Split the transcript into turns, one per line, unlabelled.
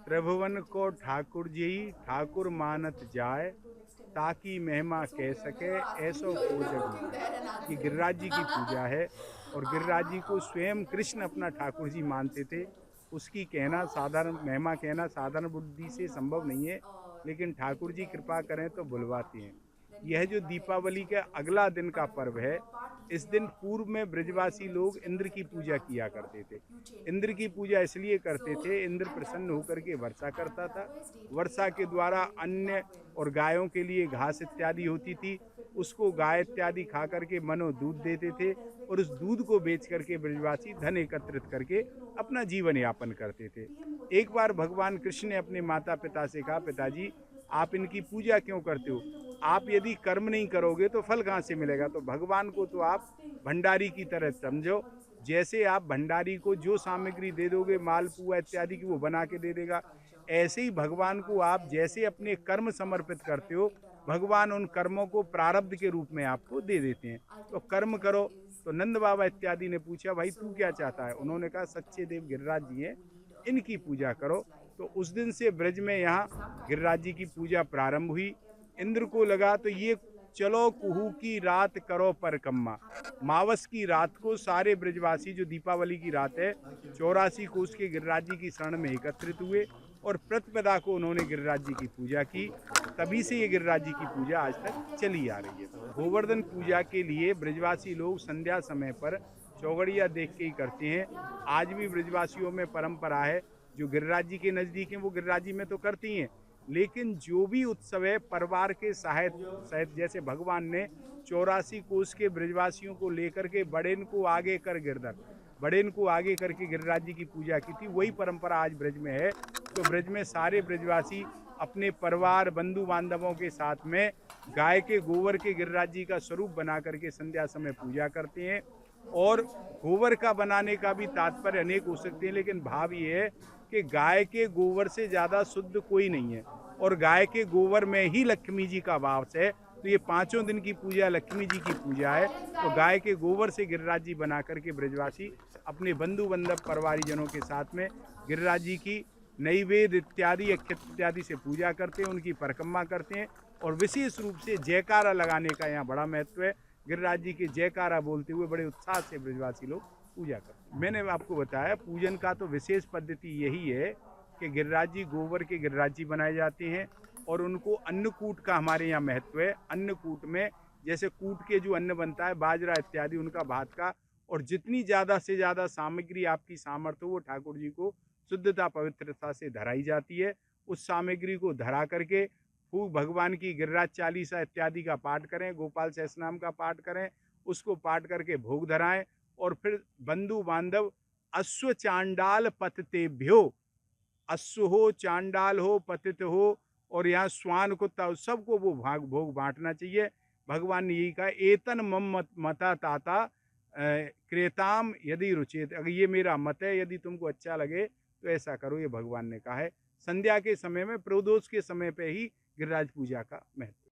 त्रिभुवन को ठाकुर जी ठाकुर मानत जाए, ताकि महिमा कह सके ऐसो को जग। ये गिरिराज जी की पूजा है और गिरिराज जी को स्वयं कृष्ण अपना ठाकुर जी मानते थे। उसकी कहना साधारण महिमा कहना साधारण बुद्धि से संभव नहीं है, लेकिन ठाकुर जी कृपा करें तो बुलवाते हैं। यह जो दीपावली का अगला दिन का पर्व है, इस दिन पूर्व में ब्रजवासी लोग इंद्र की पूजा किया करते थे। इंद्र की पूजा इसलिए करते थे, इंद्र प्रसन्न होकर के वर्षा करता था। वर्षा के द्वारा अन्न और गायों के लिए घास इत्यादि होती थी, उसको गाय इत्यादि खा करके मनो दूध देते थे और उस दूध को बेच करके ब्रजवासी धन एकत्रित करके अपना जीवन यापन करते थे। एक बार भगवान कृष्ण ने अपने माता पिता से कहा, पिताजी आप इनकी पूजा क्यों करते हो? आप यदि कर्म नहीं करोगे तो फल कहाँ से मिलेगा? तो भगवान को तो आप भंडारी की तरह समझो। जैसे आप भंडारी को जो सामग्री दे दोगे, मालपुआ इत्यादि की, वो बना के दे देगा। ऐसे ही भगवान को आप जैसे अपने कर्म समर्पित करते हो, भगवान उन कर्मों को प्रारब्ध के रूप में आपको दे देते हैं। तो कर्म करो। तो नंद बाबा इत्यादि ने पूछा, भाई तू क्या चाहता है? उन्होंने कहा, सच्चे देव गिरिराज जी हैं, इनकी पूजा करो। तो उस दिन से ब्रज में यहाँ गिरिराज जी की पूजा प्रारंभ हुई। इंद्र को लगा तो ये चलो कुहू की रात करो परकम्मा। मावस की रात को सारे ब्रजवासी, जो दीपावली की रात है, 84 कोस के गिरिराज जी की शरण में एकत्रित हुए और प्रतिपदा को उन्होंने गिरिराज जी की पूजा की। तभी से ये गिरिराज जी की पूजा आज तक चली आ रही है। गोवर्धन पूजा के लिए ब्रजवासी लोग संध्या समय पर चौगड़िया देख के ही करते हैं। आज भी ब्रजवासियों में परंपरा है, जो गिरिराज जी के नज़दीक हैं वो गिरिराज जी में तो करती हैं, लेकिन जो भी उत्सव है परिवार के सहित, जैसे भगवान ने 84 कोस के ब्रजवासियों को लेकर के बड़ेन को आगे कर गिरधर, बड़ेन को आगे करके गिरिराज जी की पूजा की थी, वही परंपरा आज ब्रज में है। तो ब्रज में सारे ब्रजवासी अपने परिवार बंधु बांधवों के साथ में गाय के गोबर के गिरिराज जी का स्वरूप बना करके संध्या समय पूजा करते हैं। और गोबर का बनाने का भी तात्पर्य अनेक हो सकते हैं, लेकिन भाव ये है कि गाय के गोबर से ज़्यादा शुद्ध कोई नहीं है और गाय के गोबर में ही लक्ष्मी जी का वास है। तो ये 5 दिन की पूजा लक्ष्मी जी की पूजा है। तो गाय के गोबर से गिरिराज जी बना करके ब्रजवासी अपने बंधु बांधव परिवारीजनों के साथ में गिरिराज जी की नैवेद्य इत्यादि अक्षत इत्यादि से पूजा करते हैं, उनकी परिक्रमा करते हैं। और विशेष रूप से जयकारा लगाने का यहाँ बड़ा महत्व है। गिरिराज जी के जयकारा बोलते हुए बड़े उत्साह से ब्रजवासी लोग पूजा करते हैं। मैंने आपको बताया पूजन का तो विशेष पद्धति यही है कि गिरिराज जी गोबर के गिरिराज जी बनाए जाते हैं और उनको अन्नकूट का हमारे यहाँ महत्व है। अन्नकूट में जैसे कूट के जो अन्न बनता है, बाजरा इत्यादि उनका, भात का, और जितनी ज़्यादा से ज़्यादा सामग्री आपकी सामर्थ्य हो वो ठाकुर जी को शुद्धता पवित्रता से धराई जाती है। उस सामग्री को धरा करके खूब भगवान की गिरिराज चालीसा इत्यादि का पाठ करें, गोपाल सहस्रनाम का पाठ करें, उसको पाठ करके भोग धराएं और फिर बंधु बांधव अश्व चांडाल पततेभ्यो, अश्व हो, चांडाल हो, पतित हो और यहाँ स्वान कुत्ता, सबको वो भोग बांटना चाहिए। भगवान ने यही कहा, एतन मम मता ताता क्रेताम यदि रुचेत, अगर ये मेरा मत है, यदि तुमको अच्छा लगे तो ऐसा करो, ये भगवान ने कहा है। संध्या के समय में, प्रदोष के समय पे ही गिरिराज पूजा का महत्व।